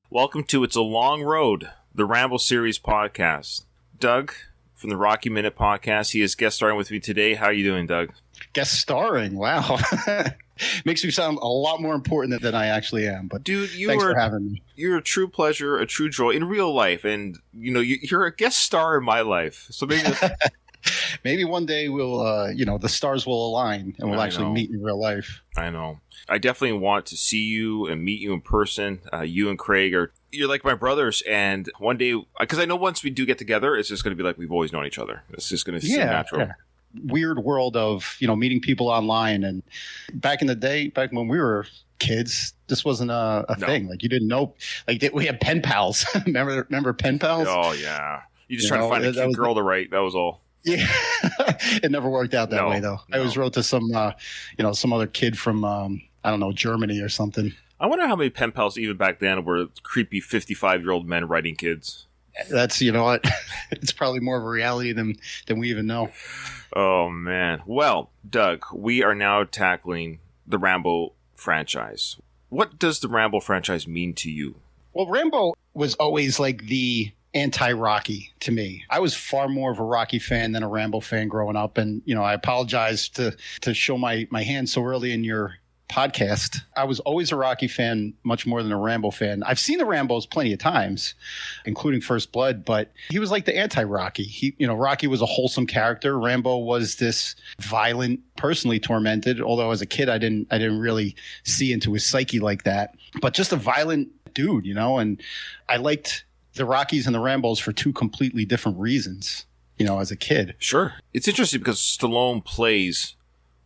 Welcome to It's a Long Road, the Ramble Series podcast. Doug from the Rocky Minute podcast. He is guest starring with me today. How are you doing, Doug? Guest starring? Wow. Makes me sound a lot more important than I actually am. But dude, thanks for having me. You're a true pleasure, a true joy in real life. And, you're a guest star in my life. So maybe maybe one day we'll, the stars will align and we'll actually meet in real life. I know. I definitely want to see you and meet you in person. You and Craig you're like my brothers. And one day, because I know once we do get together, it's just going to be like we've always known each other. It's just going to seem natural. Yeah. Weird world of, meeting people online. And back in the day, back when we were kids, this wasn't a thing. Like, you didn't know. Like, we had pen pals. remember pen pals? Oh, yeah. You just trying to find a cute girl to write. That was all. Yeah. It never worked out that way, though. I always wrote to some other kid from, Germany or something. I wonder how many pen pals even back then were creepy 55-year-old men writing kids. That's, what? It's probably more of a reality than we even know. Oh, man. Well, Doug, we are now tackling the Rambo franchise. What does the Rambo franchise mean to you? Well, Rambo was always like the anti-Rocky to me. I was far more of a Rocky fan than a Rambo fan growing up. And, I apologize to show my hand so early in your podcast. I was always a Rocky fan, much more than a Rambo fan. I've seen the Rambos plenty of times, including First Blood, but he was like the anti-Rocky. Rocky was a wholesome character. Rambo was this violent, personally tormented, although as a kid I didn't really see into his psyche like that. But just a violent dude, and I liked the Rockies and the Rambos for two completely different reasons, as a kid. Sure. It's interesting because Stallone plays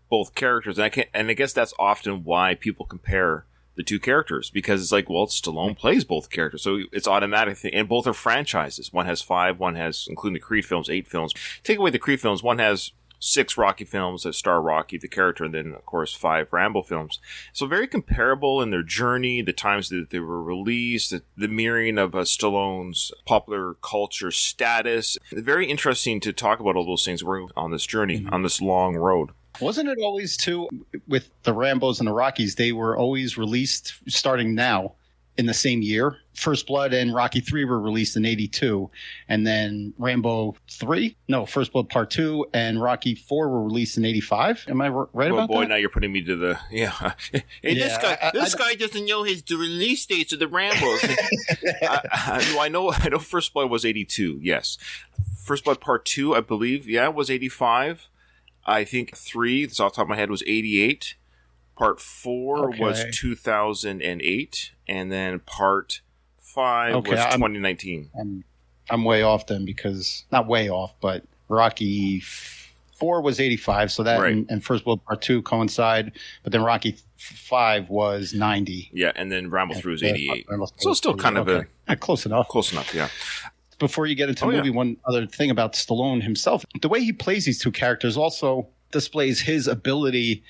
both characters, and I guess that's often why people compare the two characters, because it's like, well, Stallone plays both characters, so it's automatic, and both are franchises. One has 5, one has, including the Creed films, 8 films. Take away the Creed films, one has 6 Rocky films that star Rocky, the character, and then, of course, 5 Rambo films. So very comparable in their journey, the times that they were released, the mirroring of Stallone's popular culture status. Very interesting to talk about all those things. We're on this journey, on this long road. Wasn't it always, too, with the Rambos and the Rockies, they were always released, starting now, in the same year? First Blood and Rocky 3 were released in 82, and then Rambo 3? No, First Blood Part 2 and Rocky 4 were released in 85? Am I right about that? Oh, boy, now you're putting me to the... Yeah. Hey, yeah, this guy doesn't know the release dates of the Rambos. I know First Blood was 82, yes. First Blood Part 2, I believe, was 85. I think 3, that's off the top of my head, was 88. Part 4 was 2008. And then Part 5 was 2019. I'm way off then, because, not way off, but Rocky 4 was 85, so that right. and First Blood Part 2 coincide, but then Rocky 5 was 90. Yeah, and then Rambo 3 was 88. So it's still kind of close enough. Close enough, yeah. Before you get into the movie, one other thing about Stallone himself, the way he plays these two characters also displays his ability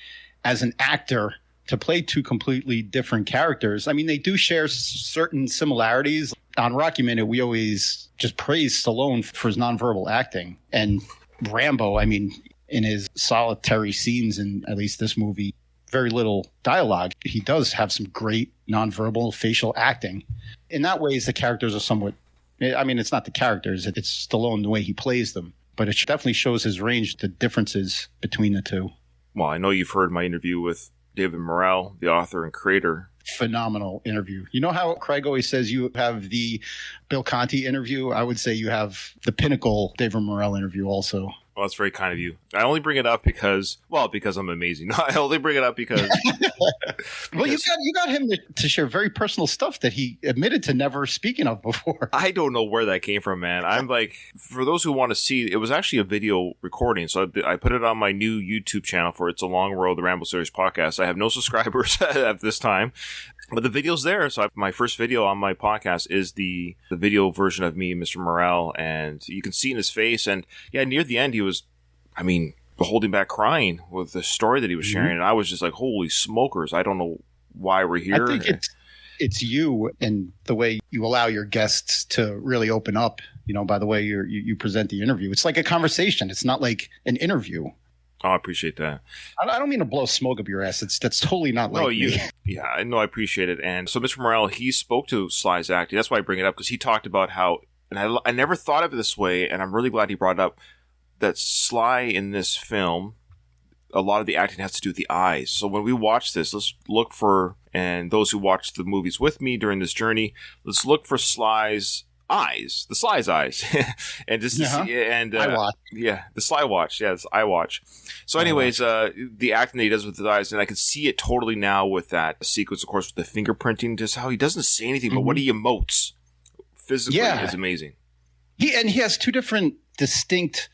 as an actor to play two completely different characters. I mean, they do share certain similarities. On Rocky Minute, we always just praise Stallone for his nonverbal acting. And Rambo, I mean, in his solitary scenes in at least this movie, very little dialogue. He does have some great nonverbal facial acting. In that ways, the characters are somewhat... I mean, it's not the characters, it's Stallone, the way he plays them. But it definitely shows his range, the differences between the two. Well, I know you've heard my interview with David Morrell, the author and creator. Phenomenal interview. You know how Craig always says you have the Bill Conti interview? I would say you have the pinnacle David Morrell interview also. Well, that's very kind of you. I only bring it up because I'm amazing. No, I only bring it up because... Well, you got him to share very personal stuff that he admitted to never speaking of before. I don't know where that came from, man. I'm like, for those who want to see, it was actually a video recording. So I put it on my new YouTube channel for It's a Long Road, the Ramble Series podcast. I have no subscribers at this time. But the video's there. So my first video on my podcast is the video version of me, Mr. Morrell, and you can see in his face. And yeah, near the end, he was, holding back crying with the story that he was sharing. And I was just like, holy smokers. I don't know why we're here. I think it's you and the way you allow your guests to really open up, by the way you present the interview. It's like a conversation. It's not like an interview. Oh, I appreciate that. I don't mean to blow smoke up your ass. That's totally not like me. Yeah, I know. I appreciate it. And so Mr. Morrell, he spoke to Sly's acting. That's why I bring it up, because he talked about how, and I never thought of it this way, and I'm really glad he brought it up, that Sly in this film, a lot of the acting has to do with the eyes. So when we watch this, let's look for, and those who watched the movies with me during this journey, let's look for Sly's eyes, the Sly's eyes, and just to see, and I watch. Yeah, the Sly watch, yes, I watch. So, anyways, the acting that he does with his eyes, and I can see it totally now with that sequence, of course, with the fingerprinting, just how he doesn't say anything, but what he emotes physically is amazing. He has two different distinct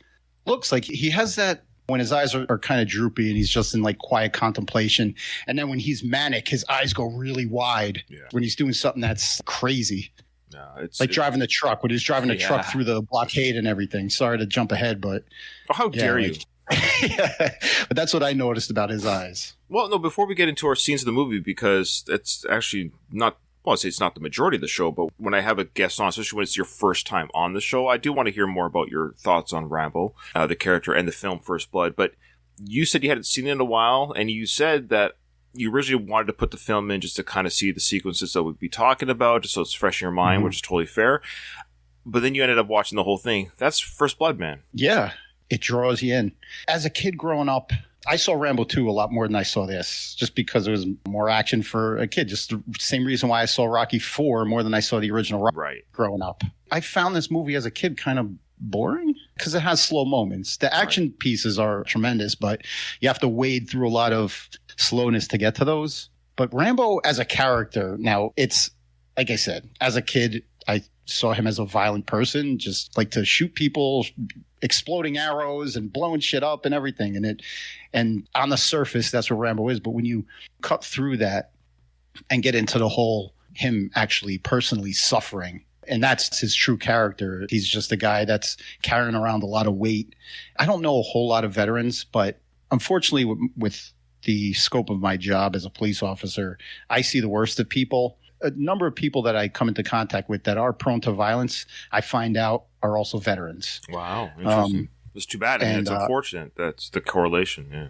looks. Like he has that when his eyes are kind of droopy and he's just in like quiet contemplation, and then when he's manic, his eyes go really wide when he's doing something that's crazy. No, it's like driving the truck when he's driving the truck through the blockade and everything. Sorry to jump ahead, but how dare you? But that's what I noticed about his eyes. Well, no, before we get into our scenes of the movie, because it's actually not, well, I'd say it's not the majority of the show, but when I have a guest on, especially when it's your first time on the show, I do want to hear more about your thoughts on Rambo, the character, and the film First Blood. But you said you hadn't seen it in a while, and you said that you originally wanted to put the film in just to kind of see the sequences that we'd be talking about, just so it's fresh in your mind, which is totally fair. But then you ended up watching the whole thing. That's First Blood, man. Yeah, it draws you in. As a kid growing up, I saw Rambo 2 a lot more than I saw this, just because it was more action for a kid. Just the same reason why I saw Rocky 4 more than I saw the original Rocky growing up. I found this movie as a kid kind of boring because it has slow moments. The action pieces are tremendous, but you have to wade through a lot of slowness to get to those. But Rambo as a character, now it's like I said, as a kid, I saw him as a violent person, just like to shoot people, exploding arrows and blowing shit up and everything. And on the surface, that's what Rambo is. But when you cut through that and get into the whole him actually personally suffering, and that's his true character. He's just a guy that's carrying around a lot of weight. I don't know a whole lot of veterans, but unfortunately with the scope of my job as a police officer, I see the worst of people. A number of people that I come into contact with that are prone to violence, I find out are also veterans. Wow. Interesting. It's too bad. I mean, it's unfortunate. That's the correlation. Yeah.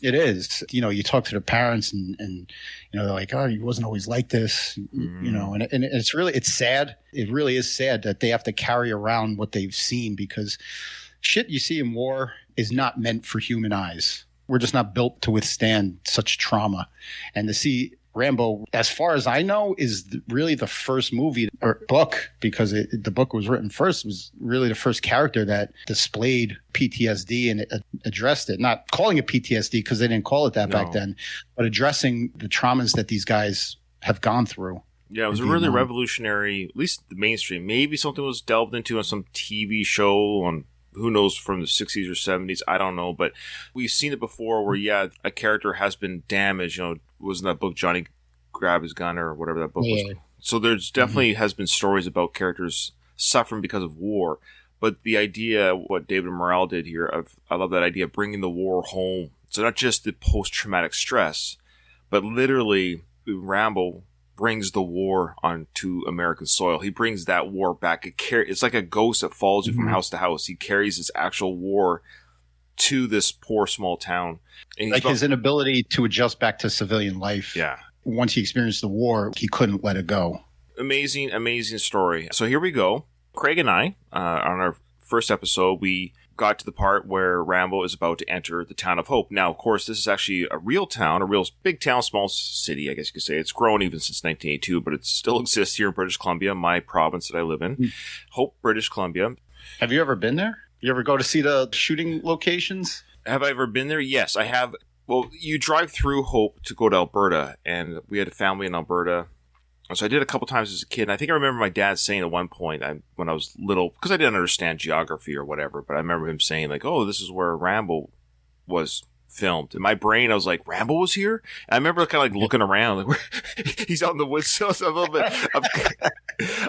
It is. You know, you talk to the parents and you know, they're like, oh, he wasn't always like this, you know, and it's sad. It really is sad that they have to carry around what they've seen, because shit you see in war is not meant for human eyes. We're just not built to withstand such trauma. And to see Rambo, as far as I know, is really the first movie or book, because the book was written first, was really the first character that displayed PTSD and addressed it. Not calling it PTSD because they didn't call it that back then, but addressing the traumas that these guys have gone through. Yeah, it was a really revolutionary, at least the mainstream. Maybe something was delved into on some TV show on, who knows, from the 60s or 70s. I don't know. But we've seen it before where, a character has been damaged. You know, wasn't that book Johnny Grab His Gun or whatever that book was? So there's definitely has been stories about characters suffering because of war. But the idea, what David Morrell did here, I love that idea of bringing the war home. So not just the post-traumatic stress, but literally Rambo brings the war onto American soil. He brings that war back. It's like a ghost that follows you from house to house. He carries this actual war to this poor small town. And like his inability to adjust back to civilian life. Yeah. Once he experienced the war, he couldn't let it go. Amazing, amazing story. So here we go. Craig and I, on our first episode, we got to the part where Rambo is about to enter the town of Hope. Now, of course, this is actually a real town, a real big town, small city, I guess you could say. It's grown even since 1982, but it still exists here in British Columbia, my province that I live in. Hope, British Columbia. Have you ever been there? You ever go to see the shooting locations? Have I ever been there? Yes, I have. Well, you drive through Hope to go to Alberta, and we had a family in Alberta. So I did a couple times as a kid. And I think I remember my dad saying at one point when I was little, because I didn't understand geography or whatever, but I remember him saying like, oh, this is where Rambo was filmed. In my brain, I was like, Rambo was here? And I remember kind of like looking around, like he's out in the woods. So a little bit,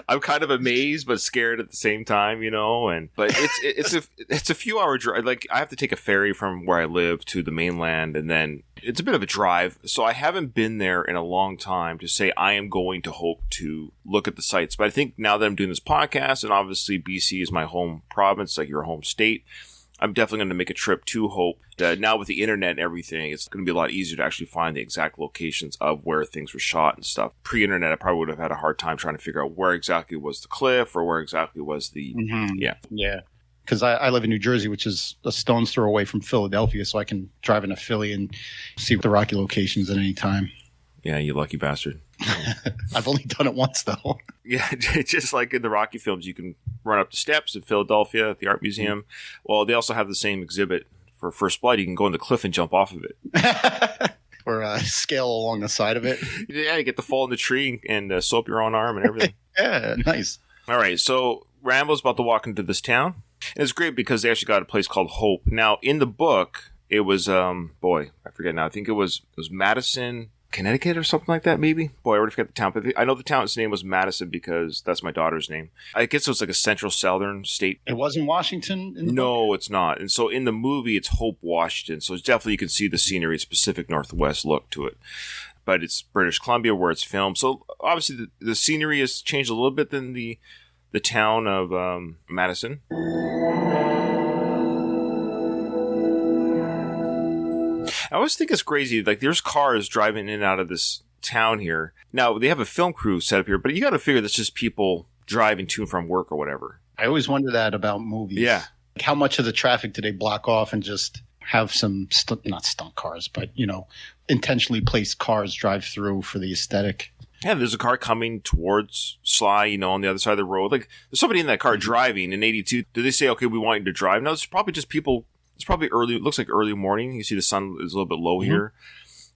I'm kind of amazed but scared at the same time, you know. But it's a few hour drive. Like I have to take a ferry from where I live to the mainland, and then it's a bit of a drive. So I haven't been there in a long time to say I am going to Hope to look at the sites. But I think now that I'm doing this podcast, and obviously BC is my home province, like your home state, I'm definitely going to make a trip to Hope. Now with the internet and everything, it's going to be a lot easier to actually find the exact locations of where things were shot and stuff. Pre-internet, I probably would have had a hard time trying to figure out where exactly was the cliff or where exactly was the... Mm-hmm. Yeah. Because I live in New Jersey, which is a stone's throw away from Philadelphia, so I can drive into Philly and see the Rocky locations at any time. Yeah, you lucky bastard. I've only done it once, though. Yeah, just like in the Rocky films, you can run up the steps in Philadelphia at the Art Museum. Well, they also have the same exhibit for First Blood. You can go on the cliff and jump off of it. Or scale along the side of it. Yeah, you get to fall in the tree and sew up your own arm and everything. Yeah, nice. All right, so Rambo's about to walk into this town. And it's great because they actually got a place called Hope. Now, in the book, it was, I forget now. I think it was Madison, Connecticut or something like that, maybe. Boy, I already forgot the town. But I know the town's name was Madison because that's my daughter's name. I guess it was like a central southern state. It wasn't Washington in the No, book? it's not. And so in the movie, it's Hope, Washington. So it's definitely you can see the scenery, Pacific Northwest look to it. But it's British Columbia where it's filmed. So obviously the scenery has changed a little bit than the town of Madison. I always think it's crazy. Like, there's cars driving in and out of this town here. Now, they have a film crew set up here, but you got to figure that's just people driving to and from work or whatever. I always wonder that about movies. Yeah. Like, how much of the traffic do they block off and just have some, not stunt cars, but, intentionally placed cars drive through for the aesthetic? Yeah, there's a car coming towards Sly, on the other side of the road. Like, there's somebody in that car driving in 82. Do they say, okay, we want you to drive? No, it's probably just people. It's probably early. It looks like early morning. You see the sun is a little bit low here.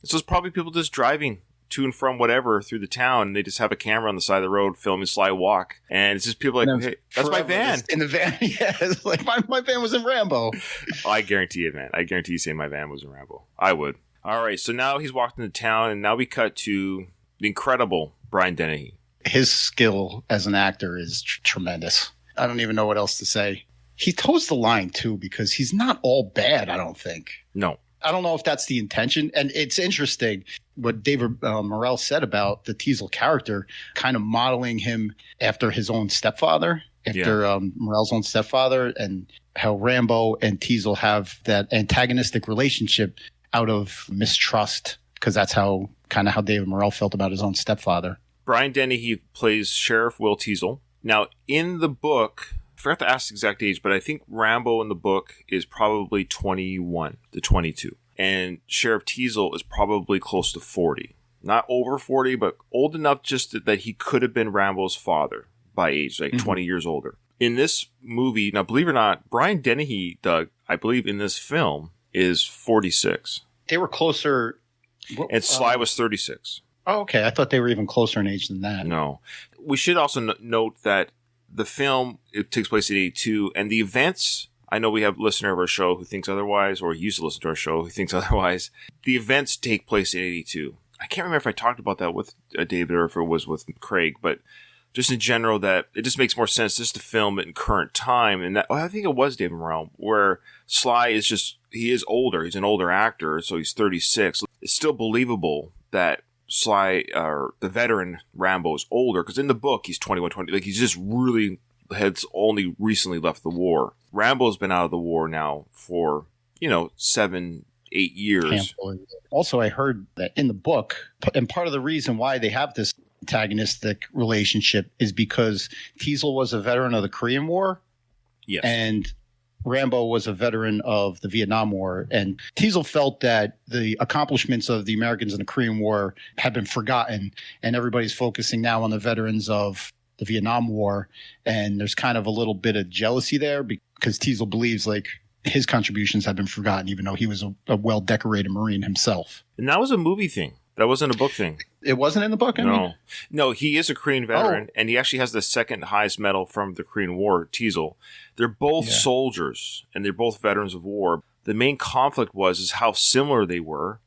So it's probably people just driving to and from whatever through the town. And they just have a camera on the side of the road filming Sly walk. And it's just people like, hey, that's my van. In the van. Yeah, it's like my van was in Rambo. Oh, I guarantee it, man. I guarantee you say my van was in Rambo. I would. All right. So now he's walked into town and now we cut to the incredible Brian Dennehy. His skill as an actor is tremendous. I don't even know what else to say. He toes the line, too, because he's not all bad, I don't think. No. I don't know if that's the intention. And it's interesting what David Morrell said about the Teasel character, kind of modeling him after his own stepfather, Morrell's own stepfather, and how Rambo and Teasel have that antagonistic relationship out of mistrust, because that's how David Morrell felt about his own stepfather. Brian Dennehy plays Sheriff Will Teasel. Now, in the book, I forgot to ask the exact age, but I think Rambo in the book is probably 21 to 22. And Sheriff Teasel is probably close to 40. Not over 40, but old enough just that he could have been Rambo's father by age, like 20 years older. In this movie, now believe it or not, Brian Dennehy, Doug, I believe in this film, is 46. They were closer. And Sly was 36. Oh, okay. I thought they were even closer in age than that. No. We should also note that the film, it takes place in 82, and the events, I know we have a listener of our show who thinks otherwise, or used to listen to our show who thinks otherwise. The events take place in 82. I can't remember if I talked about that with David or if it was with Craig, but just in general, that it just makes more sense just to film it in current time. And that, I think it was David Morrell, where Sly is he is older. He's an older actor, so he's 36. It's still believable that Sly, or the veteran Rambo, is older, because in the book he's 21, 20. Like, he's just really has only recently left the war. Rambo's been out of the war now for 7-8 years. Also, I heard that in the book, and part of the reason why they have this antagonistic relationship is because Teasel was a veteran of the Korean War. Yes. And Rambo was a veteran of the Vietnam War, and Teasel felt that the accomplishments of the Americans in the Korean War had been forgotten, and everybody's focusing now on the veterans of the Vietnam War, and there's kind of a little bit of jealousy there because Teasel believes like his contributions have been forgotten, even though he was a well-decorated Marine himself. And that was a movie thing. That wasn't a book thing. It wasn't in the book? No, he is a Korean veteran, and he actually has the second highest medal from the Korean War, Teasel. They're both soldiers, and they're both veterans of war. The main conflict is how similar they were,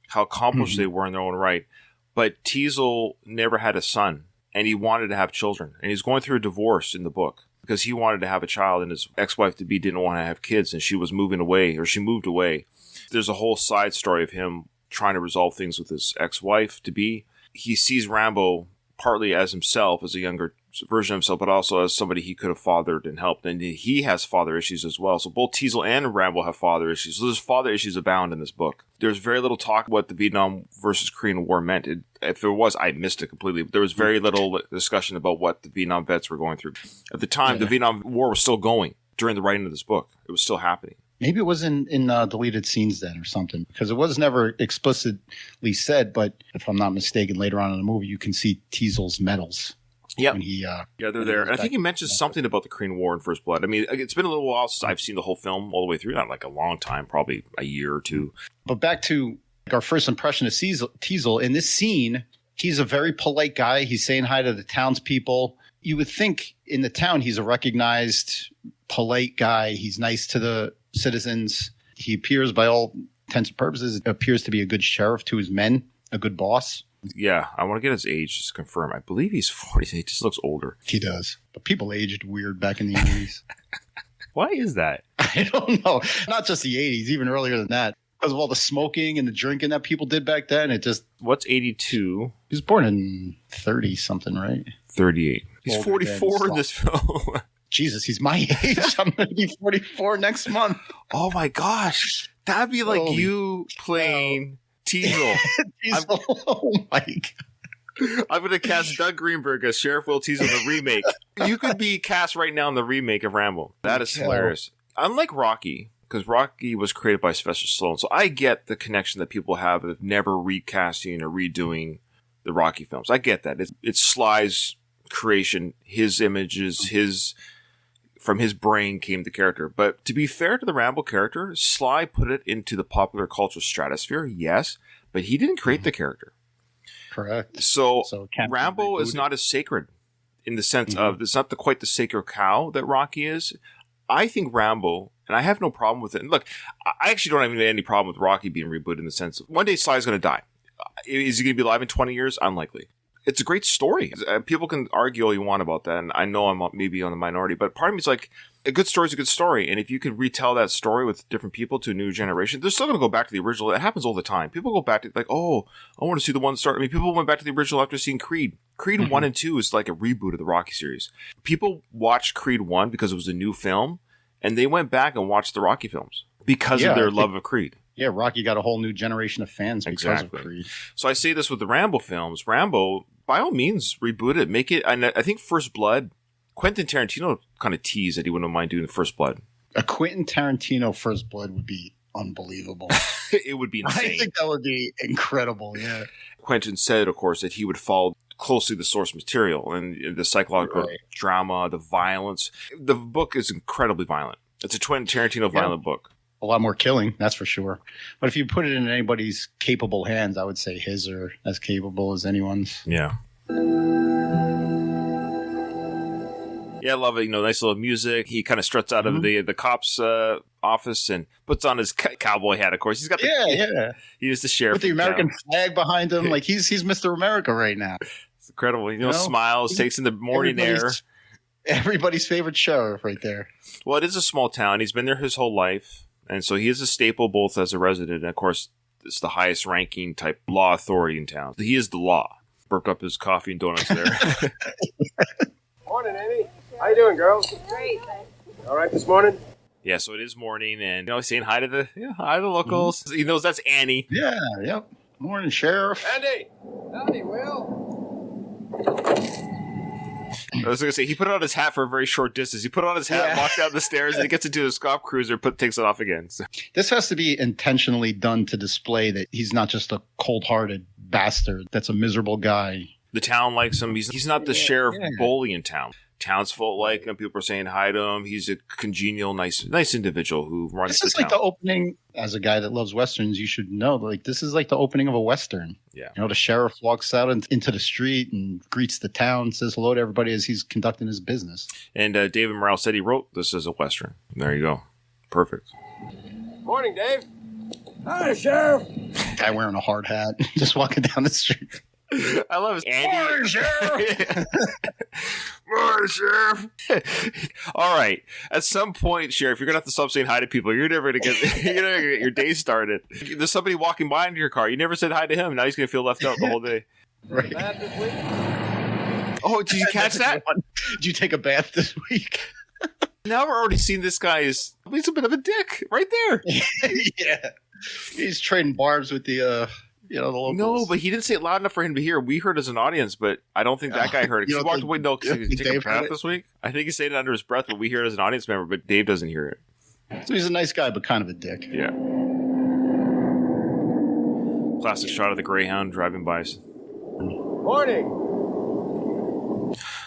how accomplished they were in their own right. But Teasel never had a son, and he wanted to have children. And he's going through a divorce in the book because he wanted to have a child, and his ex-wife-to-be didn't want to have kids, and she was moving away, or she moved away. There's a whole side story of him trying to resolve things with his ex-wife-to-be. He sees Rambo partly as himself, as a younger version of himself, but also as somebody he could have fathered and helped. And he has father issues as well. So both Teasel and Rambo have father issues. So there's father issues abound in this book. There's very little talk about the Vietnam versus Korean War meant. If there was, I missed it completely. There was very little discussion about what the Vietnam vets were going through. At the time, the Vietnam War was still going during the writing of this book. It was still happening. Maybe it was in deleted scenes then or something, because it was never explicitly said, but if I'm not mistaken, later on in the movie, you can see Teasel's medals. Yeah. They're there. And I think he mentions something about the Korean War in First Blood. I mean, it's been a little while since I've seen the whole film all the way through. Not like a long time, probably a year or two. But back to our first impression of Teasel, in this scene, he's a very polite guy. He's saying hi to the townspeople. You would think in the town he's a recognized, polite guy. He's nice to the citizens. He appears, by all intents and purposes, appears to be a good sheriff to his men, a good boss. Yeah, I want to get his age just to confirm. I believe he's 40. He just looks older. He does. But people aged weird back in the 80s. Why is that? I don't know. Not just the 80s, even earlier than that. Because of all the smoking and the drinking that people did back then, it just... What's 82? He was born in 30-something, right? 38. He's 44 in this film. Jesus, he's my age. I'm going to be 44 next month. Oh my gosh. That'd be like you playing Teasel. Oh my God. I'm going to cast Doug Greenberg as Sheriff Will Teasel in the remake. You could be cast right now in the remake of Rambo. That is hilarious. Unlike Rocky, because Rocky was created by Sylvester Stallone, so I get the connection that people have of never recasting or redoing the Rocky films. I get that. It's Sly's creation, his images, from his brain came the character. But to be fair to the Rambo character, Sly put it into the popular culture stratosphere, yes, but he didn't create the character. Correct. So Rambo is not as sacred in the sense of, it's not quite the sacred cow that Rocky is. I think Rambo, and I have no problem with it. And look, I actually don't have any problem with Rocky being rebooted in the sense of one day Sly's going to die. Is he going to be alive in 20 years? Unlikely. It's a great story. People can argue all you want about that, and I know I'm maybe on the minority, but part of me is like, a good story is a good story, and if you could retell that story with different people to a new generation, they're still going to go back to the original. It happens all the time. People go back to, like, oh, I want to see the one start. I mean, people went back to the original after seeing Creed. Creed 1 and 2 is like a reboot of the Rocky series. People watched Creed 1 because it was a new film, and they went back and watched the Rocky films because of their love of Creed. Yeah, Rocky got a whole new generation of fans because of Creed. So I say this with the Rambo films. Rambo, by all means, reboot it. Make it, and I think First Blood, Quentin Tarantino kind of teased that he wouldn't mind doing First Blood. A Quentin Tarantino First Blood would be unbelievable. It would be insane. I think that would be incredible, yeah. Quentin said, of course, that he would follow closely the source material and the psychological drama, the violence. The book is incredibly violent. It's a Quentin Tarantino violent book. A lot more killing, that's for sure. But if you put it in anybody's capable hands, I would say his are as capable as anyone's. Yeah. Yeah, I love it. You know, nice little music. He kind of struts out of the cop's office and puts on his cowboy hat, of course. He's got the... He is the sheriff. With the American flag behind him. Like, he's Mr. America right now. It's incredible. You know, smiles, takes in the morning air. Everybody's favorite sheriff right there. Well, it is a small town. He's been there his whole life. And so he is a staple both as a resident and, of course, it's the highest ranking type law authority in town. He is the law. Burped up his coffee and donuts there. Morning, Amy. How you doing, girls? Great. All right this morning? Yeah, so it is morning, and he's saying hi to the locals. He knows that's Annie. Yeah, yep. Morning, Sheriff. Andy! Howdy, Will. I was going to say, he put on his hat for a very short distance. He put on his hat, walked down the stairs, and he gets into his cop cruiser, takes it off again. So. This has to be intentionally done to display that he's not just a cold-hearted bastard. That's a miserable guy. The town likes him. He's not the sheriff bully in town. Townsfolk like him. People are saying hi to him. He's a congenial, nice individual who runs the town. This is like the opening. As a guy that loves westerns, you should know. Like, this is like the opening of a western. Yeah. You know, the sheriff walks out into the street and greets the town, says hello to everybody as he's conducting his business. And David Morrell said he wrote this as a western. There you go. Perfect. Morning, Dave. Hi, Sheriff. Guy wearing a hard hat, just walking down the street. I love his Andy. Morning, Sheriff. Morning, Sheriff. All right. At some point, Sheriff, you're gonna have to stop saying hi to people. You're never gonna get your day started. There's somebody walking by into your car. You never said hi to him. Now he's gonna feel left out the whole day. Right. Oh, did you catch that? Did you take a bath this week? Now we're already seeing this guy he's a bit of a dick right there. Yeah. He's trading barbs with the locals. No, but he didn't say it loud enough for him to hear. We heard as an audience, but I don't think that guy heard it. He walked away. No, because he took a bath this week. I think he's saying it under his breath, but we hear it as an audience member, but Dave doesn't hear it. So he's a nice guy, but kind of a dick. Yeah. Classic shot of the Greyhound driving by. Morning.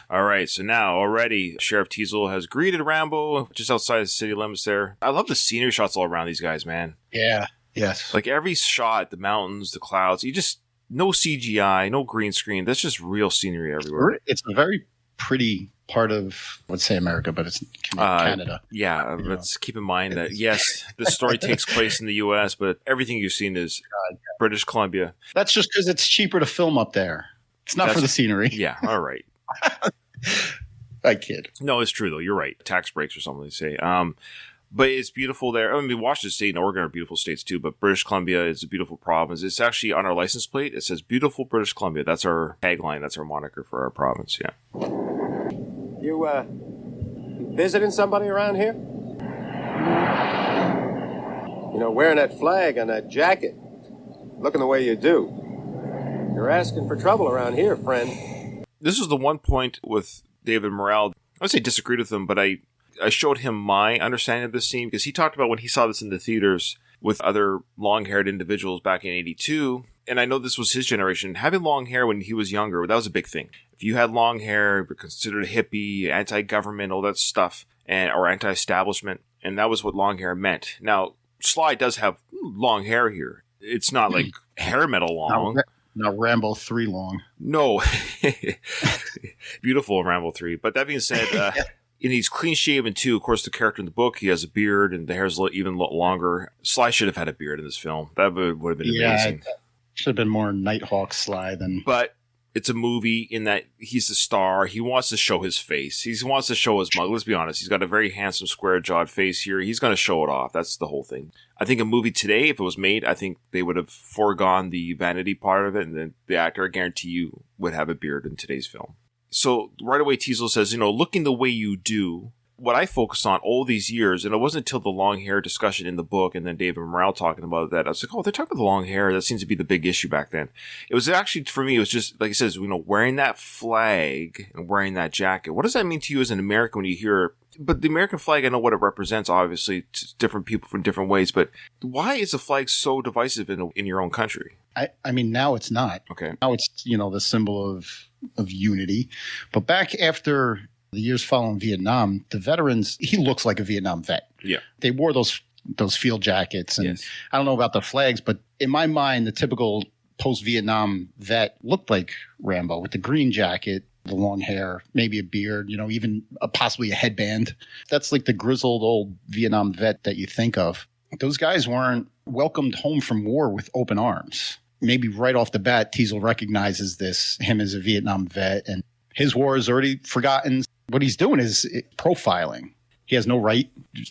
All right, so now already Sheriff Teasel has greeted Rambo just outside the city limits there. I love the scenery shots all around these guys, man. Yeah. Yes. Like every shot, the mountains, the clouds, no CGI, no green screen. That's just real scenery everywhere. It's a very pretty part of, let's say America, but it's Canada. Yeah, let's keep in mind that, yes, this story takes place in the U.S., but everything you've seen is British Columbia. That's just because it's cheaper to film up there. It's not for the scenery. Yeah, all right. I kid. No, it's true, though. You're right. Tax breaks or something, they say. But it's beautiful there. I mean, Washington State and Oregon are beautiful states, too, but British Columbia is a beautiful province. It's actually on our license plate. It says, Beautiful British Columbia. That's our tagline. That's our moniker for our province, yeah. You visiting somebody around here? Wearing that flag on that jacket. Looking the way you do. You're asking for trouble around here, friend. This is the one point with David Morrell. I would say disagreed with him, but I showed him my understanding of this scene because he talked about when he saw this in the theaters with other long-haired individuals back in 82. And I know this was his generation. Having long hair when he was younger, that was a big thing. If you had long hair, you were considered a hippie, anti-government, all that stuff, or anti-establishment. And that was what long hair meant. Now, Sly does have long hair here. It's not like hair metal long. Not Rambo 3 long. No. Beautiful Rambo 3. But that being said, and he's clean shaven too. Of course, the character in the book, he has a beard and the hair's even longer. Sly should have had a beard in this film. That would have been amazing. Should have been more Nighthawk Sly than. But it's a movie in that he's the star. He wants to show his face. He wants to show his mug. Let's be honest. He's got a very handsome, square-jawed face here. He's going to show it off. That's the whole thing. I think a movie today, if it was made, I think they would have foregone the vanity part of it, and then the actor, I guarantee you, would have a beard in today's film. So right away, Teasel says, looking the way you do, what I focused on all these years, and it wasn't until the long hair discussion in the book and then David Morrell talking about that, I was like, oh, they're talking about the long hair. That seems to be the big issue back then. It was actually, for me, it was just, like he says, wearing that flag and wearing that jacket. What does that mean to you as an American when you hear, but the American flag, I know what it represents, obviously, to different people from different ways, but why is the flag so divisive in your own country? I mean, now it's not. Okay. Now it's, the symbol of unity. But back after the years following Vietnam, the veterans, he looks like a Vietnam vet. Yeah. They wore those field jackets. And yes. I don't know about the flags, but in my mind, the typical post-Vietnam vet looked like Rambo with the green jacket, the long hair, maybe a beard, even possibly a headband. That's like the grizzled old Vietnam vet that you think of. Those guys weren't welcomed home from war with open arms. Maybe right off the bat, Teasel recognizes him as a Vietnam vet, and his war is already forgotten. What he's doing is profiling. He has no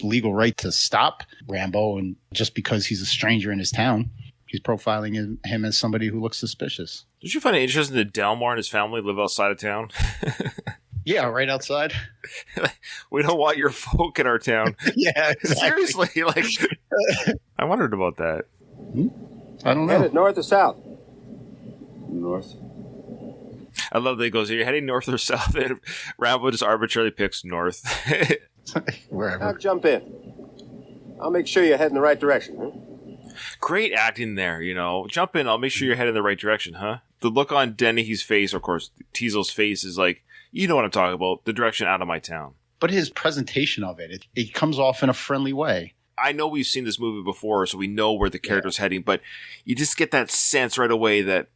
legal right to stop Rambo, and just because he's a stranger in his town, he's profiling him as somebody who looks suspicious. Did you find it interesting that Delmar and his family live outside of town? Yeah, right outside. We don't want your folk in our town. Yeah, exactly. Seriously, I wondered about that. I don't know. Headed north or south? North. I love that he goes, are you heading north or south? And Rambo just arbitrarily picks north. Wherever. Now jump in. I'll make sure you're heading the right direction. Huh? Great acting there, Jump in, I'll make sure you're heading the right direction, huh? The look on Dennehy's face, of course, Teasel's face is like, you know what I'm talking about, the direction out of my town. But his presentation of it comes off in a friendly way. I know we've seen this movie before, so we know where the character's heading, but you just get that sense right away that,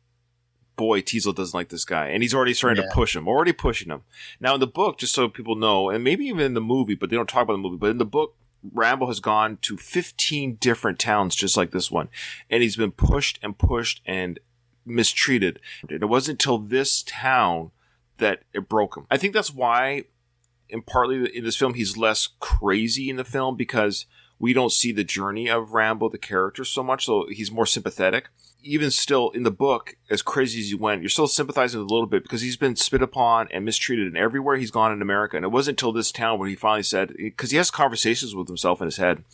boy, Teasel doesn't like this guy. And he's already starting to push him, already pushing him. Now, in the book, just so people know, and maybe even in the movie, but they don't talk about the movie, but in the book, Rambo has gone to 15 different towns just like this one. And he's been pushed and mistreated. And it wasn't until this town that it broke him. I think that's why, and partly in this film, he's less crazy in the film, because we don't see the journey of Rambo, the character, so much, so he's more sympathetic. Even still, in the book, as crazy as he went, you're still sympathizing with a little bit because he's been spit upon and mistreated in everywhere he's gone in America. And it wasn't until this town where he finally said, because he has conversations with himself in his head. And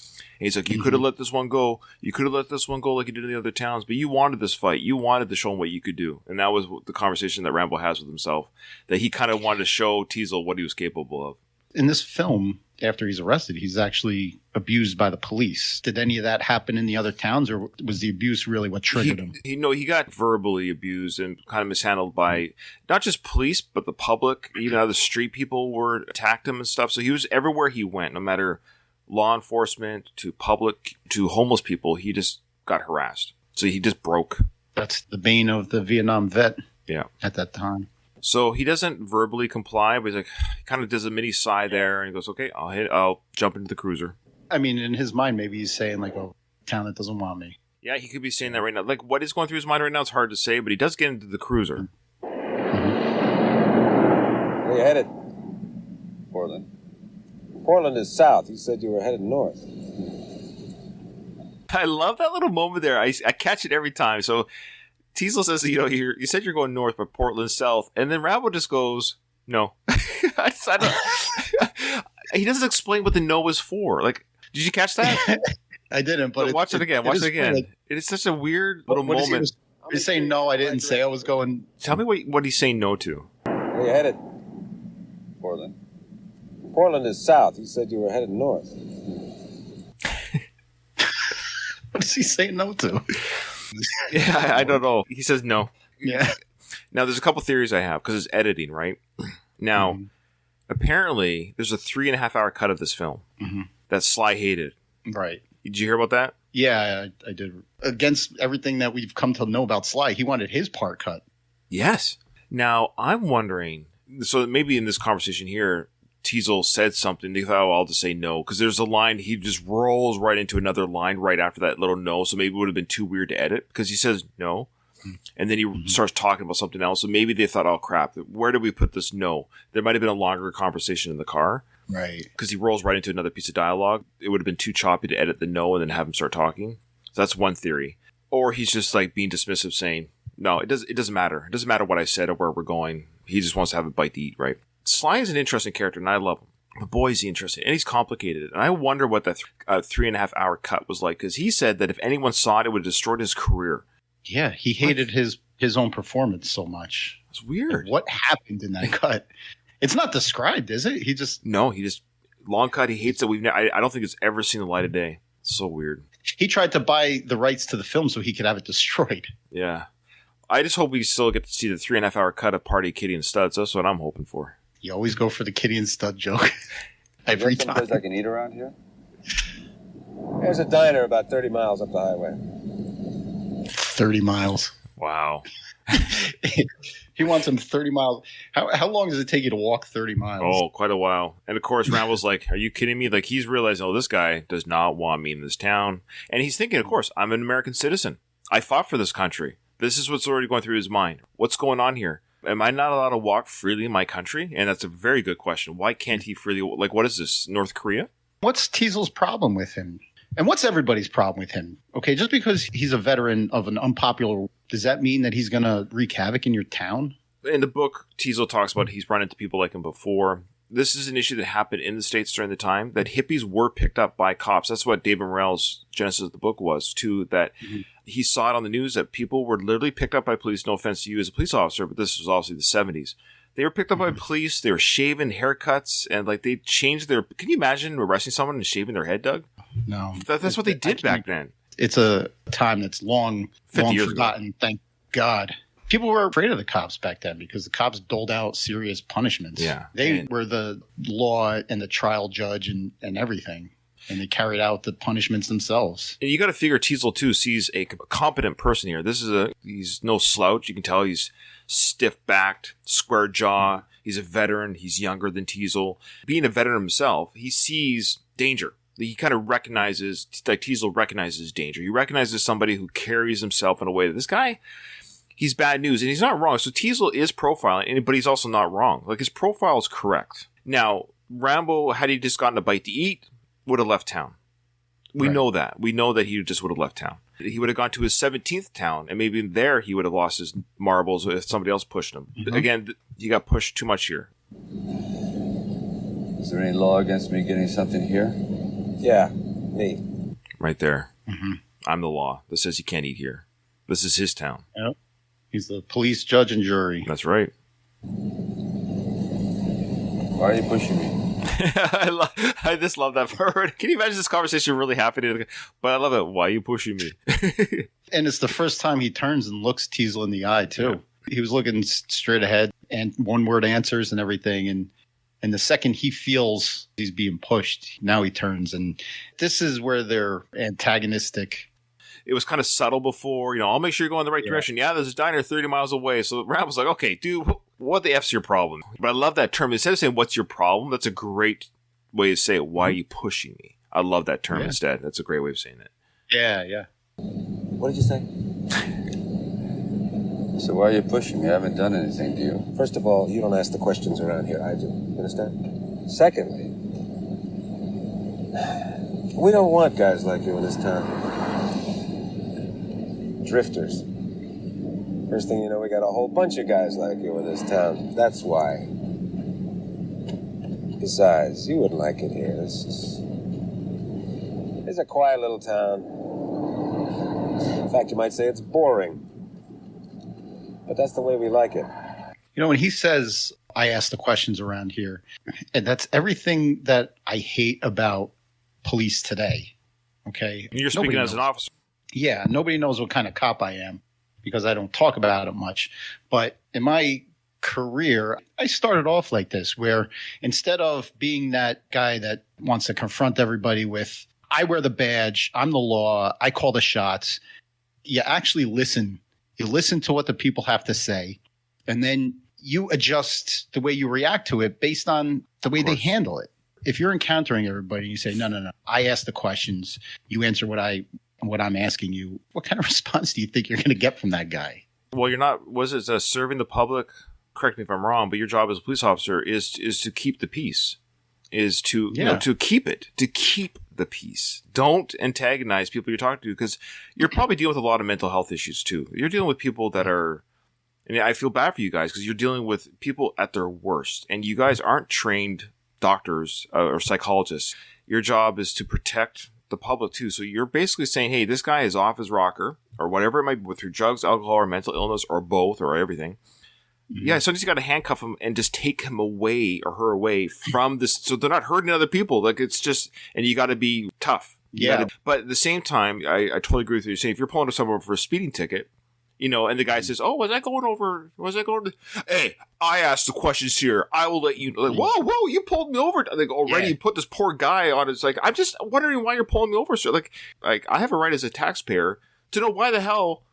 he's like, you could have let this one go. You could have let this one go like you did in the other towns, but you wanted this fight. You wanted to show him what you could do. And that was the conversation that Rambo has with himself, that he kind of wanted to show Teasel what he was capable of. In this film, after he's arrested, he's actually abused by the police. Did any of that happen in the other towns, or was the abuse really what triggered him? He got verbally abused and kind of mishandled by not just police, but the public. Even other street people attacked him and stuff. So he was everywhere he went, no matter law enforcement to public to homeless people. He just got harassed. So he just broke. That's the bane of the Vietnam vet. Yeah, at that time. So he doesn't verbally comply, but he's like, he kind of does a mini sigh there, and he goes, "Okay, I'll jump into the cruiser." I mean, in his mind, maybe he's saying like, "Oh, town that doesn't want me." Yeah, he could be saying that right now. Like, what is going through his mind right now? It's hard to say, but he does get into the cruiser. Where you headed? Portland. Portland is south. You said you were headed north. I love that little moment there. I catch it every time. So Teasel says, you said you're going north, but Portland's south. And then Rambo just goes, no. He doesn't explain what the no is for. Like, did you catch that? I didn't, but watch it again. Watch it again. Like, it is such a weird little moment. He's saying no, I didn't say I was going. Tell me what he's saying no to. Where you headed? Portland. Portland is south. You said you were headed north. What does he say no to? Yeah, I don't know. He says no. Yeah. Now, there's a couple theories I have, because it's editing, right? Now, apparently, there's a 3.5 hour cut of this film that Sly hated. Right. Did you hear about that? Yeah, I did. Against everything that we've come to know about Sly, he wanted his part cut. Yes. Now, I'm wondering, so maybe in this conversation here, Teasel said something. They thought, I'll just say no. Because there's a line, he just rolls right into another line right after that little no. So maybe it would have been too weird to edit because he says no. And then he starts talking about something else. So maybe they thought, oh, crap, where did we put this no? There might have been a longer conversation in the car. Right. Because he rolls right into another piece of dialogue. It would have been too choppy to edit the no and then have him start talking. So that's one theory. Or he's just like being dismissive, saying, no, it doesn't matter. It doesn't matter what I said or where we're going. He just wants to have a bite to eat, right? Sly is an interesting character, and I love him. But boy, is he interesting. And he's complicated. And I wonder what that 3.5 hour cut was like, because he said that if anyone saw it, it would have destroyed his career. Yeah, he hated his own performance so much. It's weird. Like, what happened in that cut? It's not described, is it? He just long cut. He hates it. I don't think it's ever seen the light of day. It's so weird. He tried to buy the rights to the film so he could have it destroyed. Yeah. I just hope we still get to see the 3.5 hour cut of Party, Kitty, and Studs. That's what I'm hoping for. You always go for the Kitty and Stud joke. Every time. Someplace I can eat around here? There's a diner about 30 miles up the highway. 30 miles. Wow. He wants him 30 miles. How long does it take you to walk 30 miles? Oh, quite a while. And of course, Rambo's like, are you kidding me? Like, he's realizing, oh, this guy does not want me in this town. And he's thinking, of course, I'm an American citizen. I fought for this country. This is what's already going through his mind. What's going on here? Am I not allowed to walk freely in my country? And that's a very good question. Why can't he freely? Like, what is this, North Korea? What's Teasel's problem with him? And what's everybody's problem with him? Okay, just because he's a veteran of an unpopular, does that mean that he's going to wreak havoc in your town? In the book, Teasel talks about he's run into people like him before. This is an issue that happened in the States during the time, that hippies were picked up by cops. That's what David Morrell's genesis of the book was, too, that he saw it on the news that people were literally picked up by police. No offense to you as a police officer, but this was obviously the 70s. They were picked up by police. They were shaving, haircuts, and like they changed their... Can you imagine arresting someone and shaving their head, Doug? No. That's what they did back then. It's a time that's long forgotten, thank God. People were afraid of the cops back then because the cops doled out serious punishments. Yeah. They were the law and the trial judge and everything. And they carried out the punishments themselves. And you got to figure Teasel, too, sees a competent person here. He's no slouch. You can tell he's stiff-backed, square jaw. He's a veteran. He's younger than Teasel. Being a veteran himself, he sees danger. He kind of recognizes, like Teasel recognizes danger. He recognizes somebody who carries himself in a way that this guy... He's bad news, and he's not wrong. So Teasel is profiling, but he's also not wrong. Like, his profile is correct. Now, Rambo, had he just gotten a bite to eat, would have left town. We know that. We know that he just would have left town. He would have gone to his 17th town, and maybe there he would have lost his marbles if somebody else pushed him. Mm-hmm. Again, he got pushed too much here. Is there any law against me getting something here? Yeah, me. Right there. Mm-hmm. I'm the law that says you can't eat here. This is his town. Yep. He's the police, judge, and jury. That's right. Why are you pushing me? I just love that part. Can you imagine this conversation really happening? But I love it. Why are you pushing me? And it's the first time he turns and looks Teasel in the eye, too. Yeah. He was looking straight ahead and one-word answers and everything. And the second he feels he's being pushed, now he turns. And this is where they're antagonistic. It was kind of subtle before. I'll make sure you're going the right direction. Yeah, there's a diner 30 miles away. So Ram was like, okay, dude, what the F's your problem? But I love that term. Instead of saying, what's your problem? That's a great way to say it. Why are you pushing me? I love that term instead. That's a great way of saying it. Yeah. What did you say? So why are you pushing me? I haven't done anything to you.'t of all, you don't ask the questions around here. I do. You understand? Secondly, we don't want guys like you in this town. Drifters. First thing you know, we got a whole bunch of guys like you in this town. That's why. Besides, you wouldn't like it here. It's a quiet little town. In fact, you might say it's boring. But that's the way we like it. When he says, I ask the questions around here, and that's everything that I hate about police today. Okay? You're speaking as an officer. Yeah, nobody knows what kind of cop I am because I don't talk about it much. But in my career, I started off like this, where instead of being that guy that wants to confront everybody with, I wear the badge, I'm the law, I call the shots, you actually listen. You listen to what the people have to say, and then you adjust the way you react to it based on the way they handle it. If you're encountering everybody and you say, no, I ask the questions, you answer what I'm asking you, what kind of response do you think you're going to get from that guy? Well, you're not, serving the public? Correct me if I'm wrong, but your job as a police officer is to keep the peace, is to, to keep the peace. Don't antagonize people you're talking to, because you're probably dealing with a lot of mental health issues too. You're dealing with people that are, and I feel bad for you guys because you're dealing with people at their worst, and you guys aren't trained doctors or psychologists. Your job is to protect the public too. So you're basically saying, hey, this guy is off his rocker or whatever it might be, through drugs, alcohol, or mental illness, or both, or everything. Mm-hmm. Yeah, sometimes you got to handcuff him and just take him away or her away from this, so they're not hurting other people. Like, it's just, and you got to be tough. But at the same time, I totally agree with you. Saying if you're pulling someone for a speeding ticket, and the guy says, "Oh, was I going over? Hey, I asked the questions here. I will let you." Like, whoa, you pulled me over. Like, already, you put this poor guy on. It's like, I'm just wondering why you're pulling me over, sir. Like I have a right as a taxpayer to know why the hell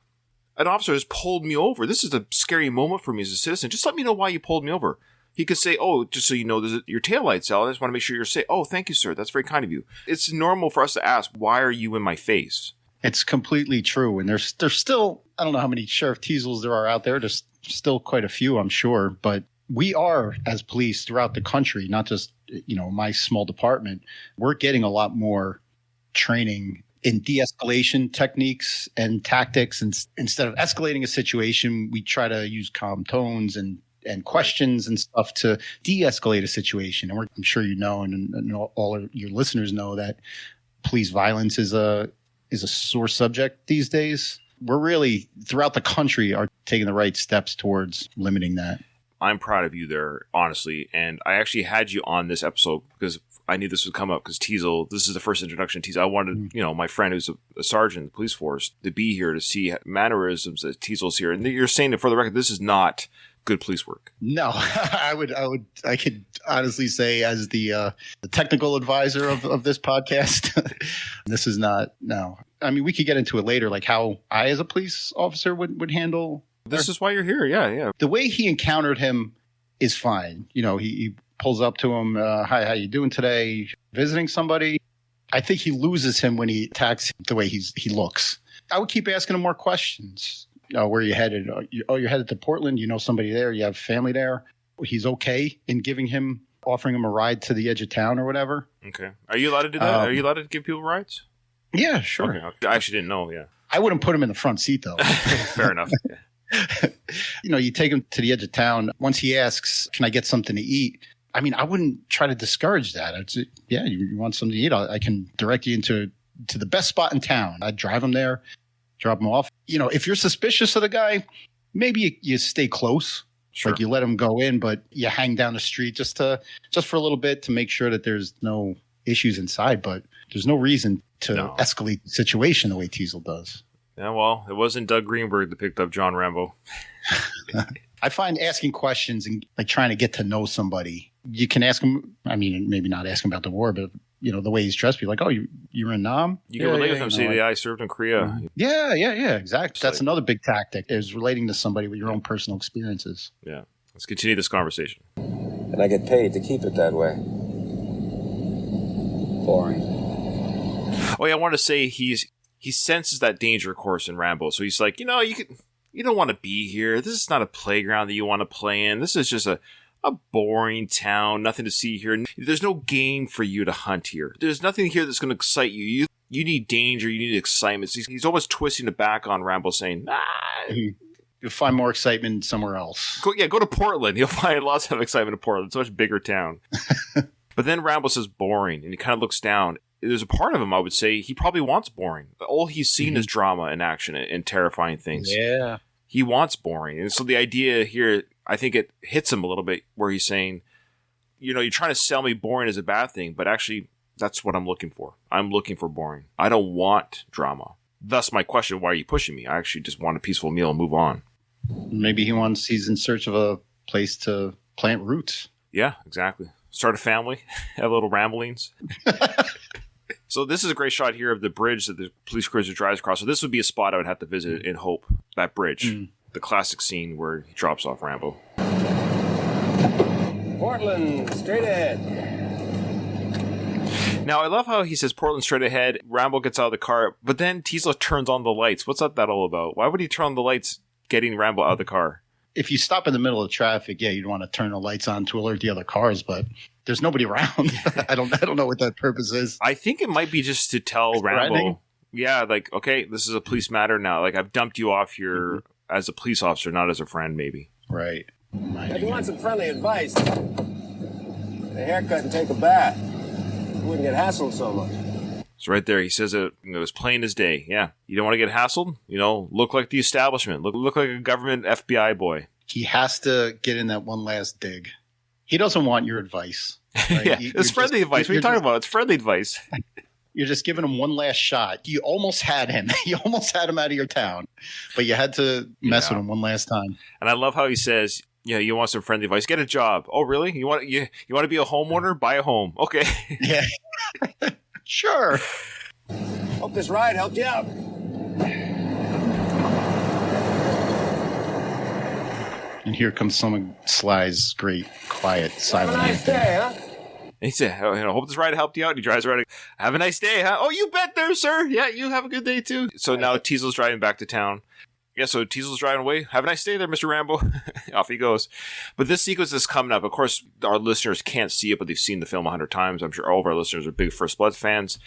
an officer has pulled me over. This is a scary moment for me as a citizen. Just let me know why you pulled me over. He could say, "Oh, just so you know, your taillight's out. I just want to make sure you're safe." "Oh, thank you, sir. That's very kind of you." It's normal for us to ask, "Why are you in my face?" It's completely true. And there's still, I don't know how many Sheriff Teasels there are out there. There's still quite a few, I'm sure. But we are, as police throughout the country, not just, my small department, we're getting a lot more training in de-escalation techniques and tactics. And instead of escalating a situation, we try to use calm tones and questions and stuff to de-escalate a situation. And I'm sure and all of your listeners know that police violence is a sore subject these days. We're really, throughout the country, are taking the right steps towards limiting that. I'm proud of you there, honestly. And I actually had you on this episode because I knew this would come up, because Teasel, this is the first introduction to Teasel. I wanted, my friend who's a sergeant in the police force to be here to see mannerisms that Teasel's here. And you're saying that, for the record, this is not good police work. No, I could honestly say, as the technical advisor of this podcast, this is not. No, I mean, we could get into it later, like how I, as a police officer, would handle. This is why you're here. Yeah. The way he encountered him is fine. He pulls up to him. Hi, how you doing today? Visiting somebody. I think he loses him when he attacks the way he looks. I would keep asking him more questions. Where are you headed? You're headed to Portland. You know somebody there. You have family there. He's okay in offering him a ride to the edge of town or whatever. Okay. Are you allowed to do that? Are you allowed to give people rides? Yeah, sure. Okay. I actually didn't know. Yeah. I wouldn't put him in the front seat, though. Fair enough. Yeah. You take him to the edge of town. Once he asks, can I get something to eat? I mean, I wouldn't try to discourage that. I'd say, yeah, you want something to eat? I can direct you into the best spot in town. I'd drive him there, drop him off. If you're suspicious of the guy, maybe you stay close. Sure. Like you let him go in, but you hang down the street just for a little bit to make sure that there's no issues inside. But there's no reason to escalate the situation the way Teasel does. Yeah, well, it wasn't Doug Greenberg that picked up John Rambo. I find asking questions and like trying to get to know somebody. You can ask him. I mean, maybe not ask him about the war, but the way he's dressed, be like, "Oh, you were in Nam." You can relate with him. Say, "I served in Korea." Yeah, exactly. That's another big tactic: is relating to somebody with your own personal experiences. Yeah. Let's continue this conversation. And I get paid to keep it that way. Boring. Oh, yeah, I want to say he senses that danger, of course, in Rambo. So he's like, you don't want to be here. This is not a playground that you want to play in. This is just a boring town. Nothing to see here. There's no game for you to hunt here. There's nothing here that's going to excite you. You need danger. You need excitement. So he's almost twisting it back on Rambo, saying, You'll find more excitement somewhere else. Go to Portland. You'll find lots of excitement in Portland. It's a much bigger town. But then Rambo says boring, and he kind of looks down. There's a part of him, I would say, he probably wants boring. All he's seen is drama and action and terrifying things. Yeah. He wants boring. And so the idea here, I think it hits him a little bit where he's saying, you're trying to sell me boring as a bad thing, but actually that's what I'm looking for. I'm looking for boring. I don't want drama. Thus my question, why are you pushing me? I actually just want a peaceful meal and move on. Maybe he's in search of a place to plant roots. Yeah, exactly. Start a family, have little ramblings. So this is a great shot here of the bridge that the police cruiser drives across. So this would be a spot I would have to visit in Hope, that bridge. The classic scene where he drops off Rambo. Portland, straight ahead. Now, I love how he says Portland straight ahead. Rambo gets out of the car, but then Teasel turns on the lights. What's that all about? Why would he turn on the lights getting Rambo out of the car? If you stop in the middle of traffic, yeah, you'd want to turn the lights on to alert the other cars, but there's nobody around. I don't know what that purpose is. I think it might be just to tell Rambo, yeah, like, okay, this is a police matter now. Like, I've dumped you off here as a police officer, not as a friend, maybe. Right. If you want some friendly advice, a haircut and take a bath. You wouldn't get hassled so much. So right there, he says it as plain as day. Yeah, you don't want to get hassled? Look like the establishment. Look like a government FBI boy. He has to get in that one last dig. He doesn't want your advice. Right? Yeah, it's friendly advice. What are you talking about? It's friendly advice. You're just giving him one last shot. You almost had him. You almost had him out of your town, but you had to mess with him one last time. And I love how he says, you want some friendly advice? Get a job. Oh, really? You want to be a homeowner? Buy a home. Okay. Yeah. Sure. Hope this ride helped you out. And here comes some of Sly's great, quiet, silent. Have a nice day, huh? He said, hope this ride helped you out. He drives right. Have a nice day, huh? Oh, you bet there, sir. Yeah, you have a good day, too. So now Teasel's driving back to town. Yeah, so Teasel's driving away. Have a nice day there, Mr. Rambo. Off he goes. But this sequence is coming up. Of course, our listeners can't see it, but they've seen the film 100 times. I'm sure all of our listeners are big First Blood fans.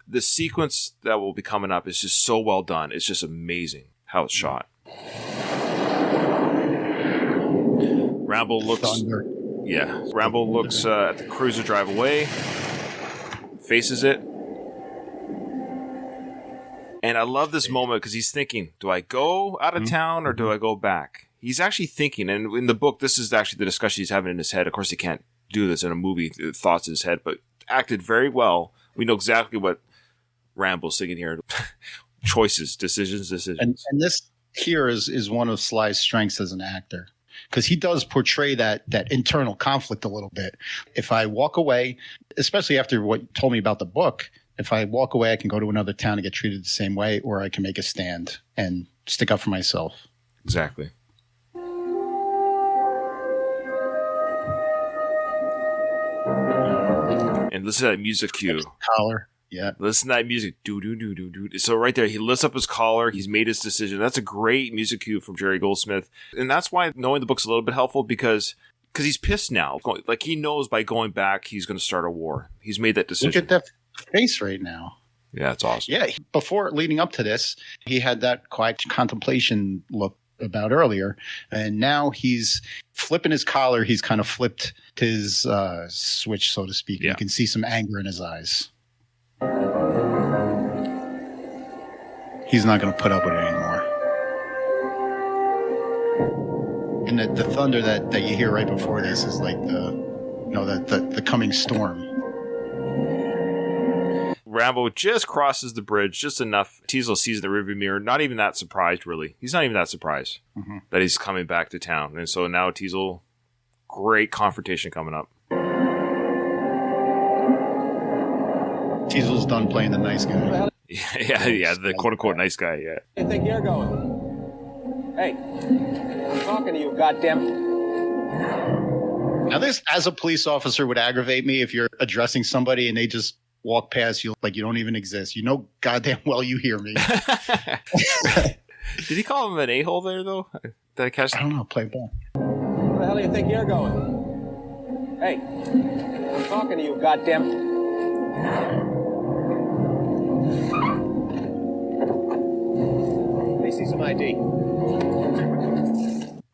The sequence that will be coming up is just so well done. It's just amazing how it's shot. Rambo looks... Thunder. Yeah. Rambo looks at the cruiser drive away. Faces it. And I love this moment because he's thinking, do I go out of town or do I go back? He's actually thinking, and in the book, this is actually the discussion he's having in his head. Of course, he can't do this in a movie, thoughts in his head, but acted very well. We know exactly what Rambo's thinking here. Choices, decisions. And this here is one of Sly's strengths as an actor. Because he does portray that internal conflict a little bit. If I walk away, especially after what you told me about the book, if I walk away, I can go to another town and get treated the same way, or I can make a stand and stick up for myself. Exactly. And listen to that music cue. Collar. Yeah. Listen to that music. Do. So right there, he lifts up his collar. He's made his decision. That's a great music cue from Jerry Goldsmith. And that's why knowing the book's a little bit helpful because he's pissed now. Like he knows by going back, he's going to start a war. He's made that decision. Look at that face right now. Yeah, it's awesome. Yeah, before leading up to this, he had that quiet contemplation look about earlier, and now he's flipping his collar. He's kind of flipped his switch, so to speak. Yeah. You can see some anger in his eyes. He's not going to put up with it anymore. And the thunder that you hear right before this is like the coming storm. Rambo just crosses the bridge just enough. Teasel sees in the rearview mirror. Not even that surprised, really. He's not even that surprised that he's coming back to town. And so now Teasel, great confrontation coming up. Teasel's done playing the nice guy. Yeah, the quote-unquote nice guy, yeah. Where do you think you're going? Hey, I'm talking to you, goddammit. Now this, as a police officer, would aggravate me if you're addressing somebody and they just walk past you like you don't even exist. You know goddamn well you hear me. Did he call him an a-hole there, though? Did I catch that? I don't know. Play it back. Where the hell do you think you're going? Hey, I'm talking to you, goddammit. Let me see some ID.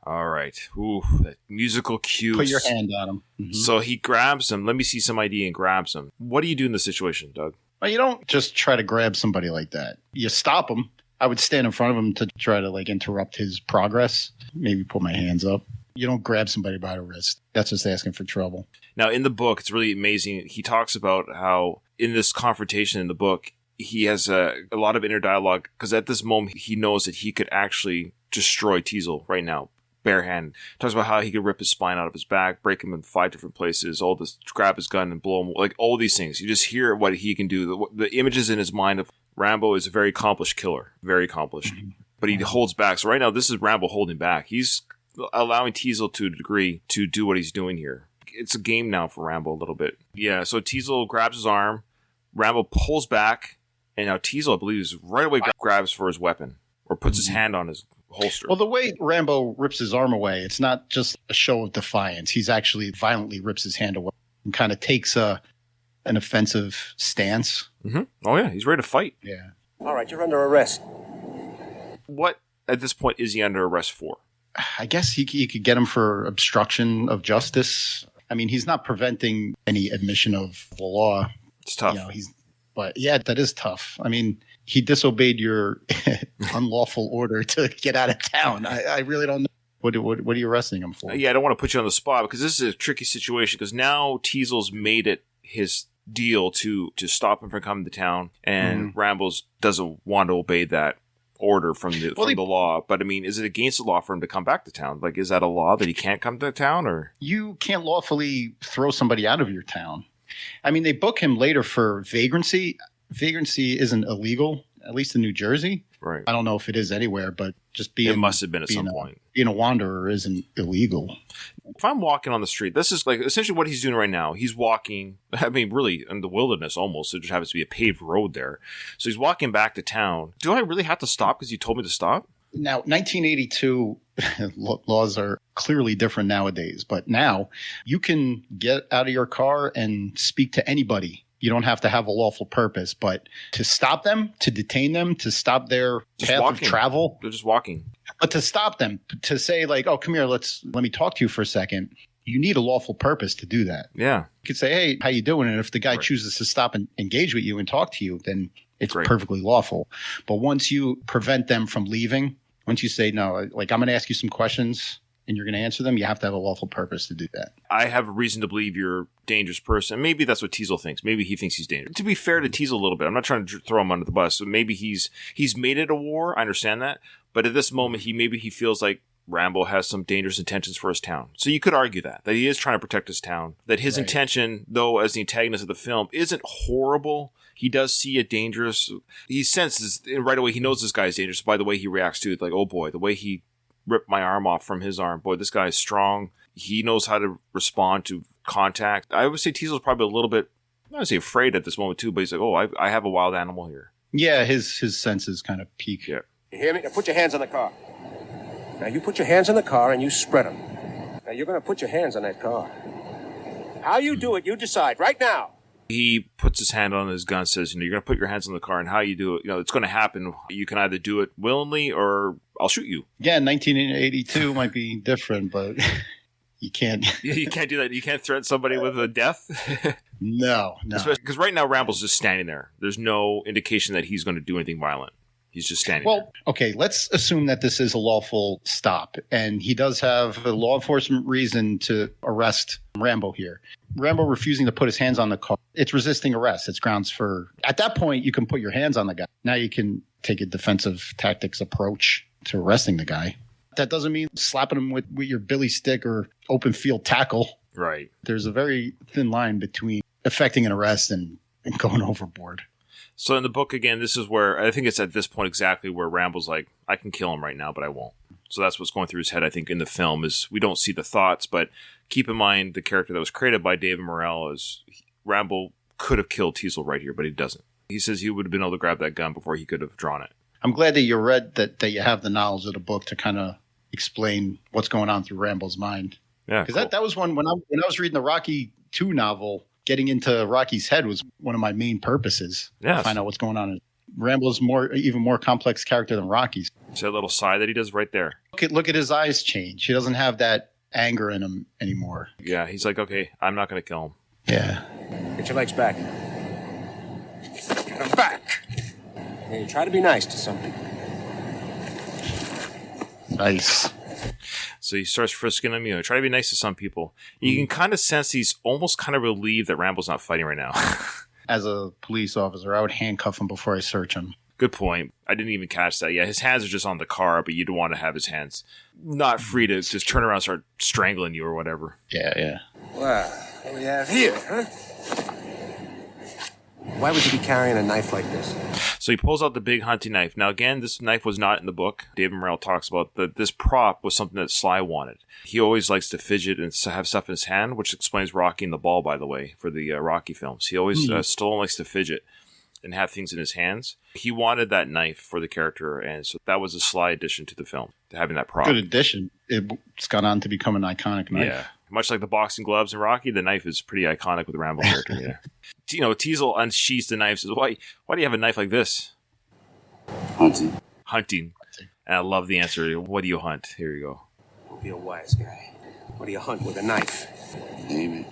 All right. Ooh, that musical cue. Put your hand on him. Mm-hmm. So he grabs him. Let me see some ID and grabs him. What do you do in this situation, Doug? Well, you don't just try to grab somebody like that. You stop him. I would stand in front of him to try to interrupt his progress. Maybe put my hands up. You don't grab somebody by the wrist. That's just asking for trouble. Now, in the book, it's really amazing. He talks about how in this confrontation in the book, he has a lot of inner dialogue because at this moment, he knows that he could actually destroy Teasel right now. Bare hand. Talks about how he could rip his spine out of his back, break him in 5 different places, all this, grab his gun and blow him, like all these things. You just hear what he can do. The images in his mind of Rambo is a very accomplished killer, very accomplished, but he holds back. So right now, this is Rambo holding back. He's allowing Teasel to a degree to do what he's doing here. It's a game now for Rambo a little bit. Yeah. So Teasel grabs his arm, Rambo pulls back, and now Teasel, I believe, is right away grabs for his weapon or puts his hand on his holster. Well, the way Rambo rips his arm away, it's not just a show of defiance. He's actually violently rips his hand away and kind of takes an offensive stance. Mm-hmm. Oh, yeah. He's ready to fight. Yeah. All right, you're under arrest. What, at this point, is he under arrest for? I guess you could get him for obstruction of justice. I mean, he's not preventing any admission of the law. It's tough. But yeah, that is tough. I mean, he disobeyed your unlawful order to get out of town. I really don't know. What are you arresting him for? Yeah, I don't want to put you on the spot because this is a tricky situation because now Teasel's made it his deal to stop him from coming to town, and Rambo's doesn't want to obey that order from the law. But I mean, is it against the law for him to come back to town? Like, is that a law that he can't come to town? Or you can't lawfully throw somebody out of your town. I mean, they book him later for vagrancy. Vagrancy isn't illegal, at least in New Jersey. Right. I don't know if it is anywhere, but just being it must have been at some point. Being a wanderer isn't illegal. If I'm walking on the street, this is like essentially what he's doing right now. He's walking, I mean, really in the wilderness almost. It just happens to be a paved road there. So he's walking back to town. Do I really have to stop because you told me to stop? Now, 1982 laws are clearly different nowadays, but now you can get out of your car and speak to anybody. You don't have to have a lawful purpose, but to stop them, to detain them, to stop their path of travel. They're just walking. But to stop them, to say like, oh, come here, let me talk to you for a second. You need a lawful purpose to do that. Yeah. You could say, hey, how you doing? And if the guy chooses to stop and engage with you and talk to you, then it's perfectly lawful. But once you prevent them from leaving, once you say, no, like I'm going to ask you some questions and you're going to answer them, you have to have a lawful purpose to do that. I have a reason to believe you're a dangerous person. Maybe that's what Teasel thinks. Maybe he thinks he's dangerous. To be fair to Teasel a little bit, I'm not trying to throw him under the bus. So maybe he's made it a war. I understand that. But at this moment, he feels like Rambo has some dangerous intentions for his town. So you could argue that he is trying to protect his town. That his intention, though, as the antagonist of the film, isn't horrible. He does see a dangerous. He senses right away. He knows this guy is dangerous by the way he reacts to it. Like, oh boy, the way he ripped my arm off from his arm. Boy, this guy is strong. He knows how to respond to contact. I would say Teasel's probably a little bit, I would say afraid at this moment too, but he's like, oh, I have a wild animal here. Yeah, his senses kind of peak. Yeah. You hear me? Now put your hands on the car. Now you put your hands on the car and you spread them. Now you're going to put your hands on that car. How you do it, you decide right now. He puts his hand on his gun, says, you're going to put your hands on the car, and how you do it, it's going to happen. You can either do it willingly or I'll shoot you. Yeah, 1982 might be different, but you can't. You can't do that. You can't threaten somebody with a death. No. Because right now, Ramble's just standing there. There's no indication that he's going to do anything violent. He's just standing there. Okay, let's assume that this is a lawful stop, and he does have a law enforcement reason to arrest Rambo here. Rambo refusing to put his hands on the car. It's resisting arrest. It's grounds for... At that point, you can put your hands on the guy. Now you can take a defensive tactics approach to arresting the guy. That doesn't mean slapping him with your billy stick or open field tackle. Right. There's a very thin line between effecting an arrest and going overboard. So in the book, again, this is where, I think it's at this point exactly where Ramble's like, I can kill him right now, but I won't. So that's what's going through his head, I think, in the film, is we don't see the thoughts, but keep in mind the character that was created by David Morrell is Ramble could have killed Teasel right here, but he doesn't. He says he would have been able to grab that gun before he could have drawn it. I'm glad that you read that you have the knowledge of the book to kind of explain what's going on through Ramble's mind. Yeah, because that was one when I was reading the Rocky II novel. Getting into Rocky's head was one of my main purposes. Yeah, to find out what's going on. Ramble's even more complex character than Rocky's. It's that little sigh that he does right there. Look at his eyes change. He doesn't have that anger in him anymore. Yeah, he's like, okay, I'm not going to kill him. Yeah. Get your legs back. Get them back. Hey, try to be nice to some people. Nice. So he starts frisking him, try to be nice to some people. You can kind of sense he's almost kind of relieved that Ramble's not fighting right now. As a police officer, I would handcuff him before I search him. Good point. I didn't even catch that. Yeah, his hands are just on the car, but you'd want to have his hands not free to just turn around and start strangling you or whatever. Yeah. Well, what do we have here, huh? Why would you be carrying a knife like this? So he pulls out the big hunting knife. Now, again, this knife was not in the book. David Morrell talks about that this prop was something that Sly wanted. He always likes to fidget and have stuff in his hand, which explains Rocky and the Ball, by the way, for the Rocky films. He always, Stallone likes to fidget and have things in his hands. He wanted that knife for the character, and so that was a Sly addition to the film, to having that prop. Good addition. It's gone on to become an iconic knife. Yeah. Much like the boxing gloves in Rocky, the knife is pretty iconic with the Rambo character. Yeah. Teasel unsheaths the knife. Says, "Why do you have a knife like this?" Hunting. And I love the answer. What do you hunt? Here you go. Don't be a wise guy. What do you hunt with a knife? Name it.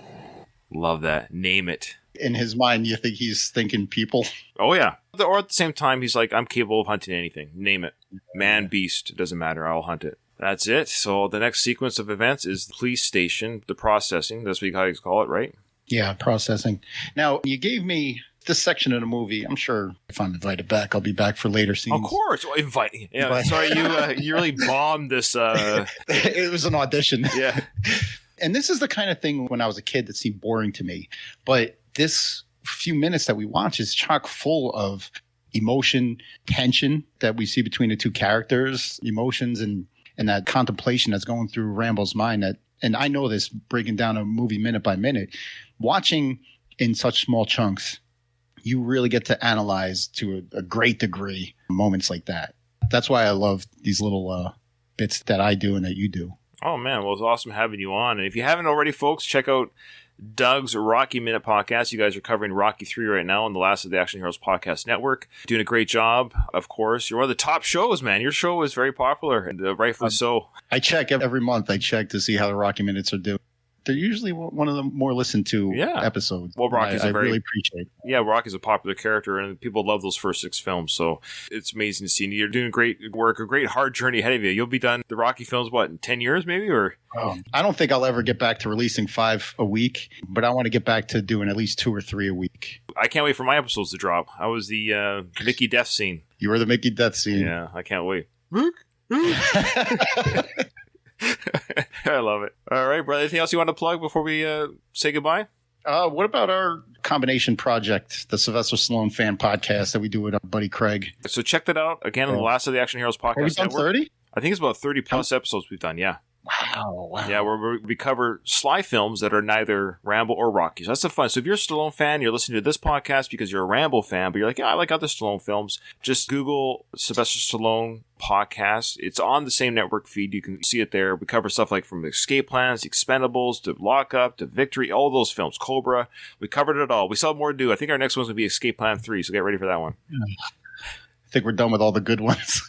Love that. Name it. In his mind, you think he's thinking people? Oh, yeah. Or at the same time, he's like, I'm capable of hunting anything. Name it. Man, beast. It doesn't matter. I'll hunt it. That's it. So the next sequence of events is the police station, the processing. That's what you guys call it, right? Yeah, processing. Now, you gave me this section of the movie. I'm sure if I'm invited back, I'll be back for later scenes. Of course. Well, invite. Yeah, sorry, you really bombed this. It was an audition. Yeah. And this is the kind of thing when I was a kid that seemed boring to me. But this few minutes that we watch is chock full of emotion, tension that we see between the two characters, emotions and that contemplation that's going through Ramble's mind. And I know this, breaking down a movie minute by minute, watching in such small chunks, you really get to analyze to a great degree moments like that. That's why I love these little bits that I do and that you do. Oh, man. Well, it's awesome having you on. And if you haven't already, folks, check out Doug's Rocky Minute podcast. You guys are covering Rocky 3 right now on the Last of the Action Heroes Podcast Network. Doing a great job, of course. You're one of the top shows, man. Your show is very popular, and rightfully so. I check every month. I check to see how the Rocky Minutes are doing. They're usually one of the more listened to episodes. Well, Rocky's I really appreciate it. Yeah, Rocky's a popular character, and people love those first 6 films, so it's amazing to see. You're doing great work, a great hard journey ahead of you. You'll be done the Rocky films, in 10 years maybe? Or I don't think I'll ever get back to releasing 5 a week, but I want to get back to doing at least 2 or 3 a week. I can't wait for my episodes to drop. I was the Mickey death scene. You were the Mickey death scene. Yeah, I can't wait. I love it. All right, brother. Anything else you want to plug before we say goodbye? What about our combination project, the Sylvester Stallone fan podcast that we do with our buddy Craig? So check that out again on the Last of the Action Heroes Podcast. Have we done 30? I think it's about 30 plus episodes we've done. Yeah. Wow. Yeah, where we cover Sly films that are neither Rambo or Rocky. So that's the fun. So if you're a Stallone fan, you're listening to this podcast because you're a Rambo fan, but you're like, yeah, I like other Stallone films. Just Google Sylvester Stallone podcast. It's on the same network feed. You can see it there. We cover stuff like from Escape Plans, Expendables, to Lockup, to Victory, all those films, Cobra. We covered it all. We still have more to do. I think our next one's going to be Escape Plan 3, so get ready for that one. I think we're done with all the good ones.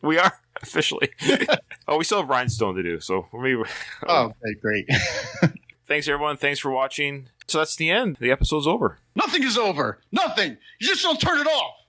We are, officially. Oh, we still have Rhinestone to do, so maybe. Oh, okay, great. Thanks, everyone. Thanks for watching. So that's the end. The episode's over. Nothing is over. Nothing. You just don't turn it off.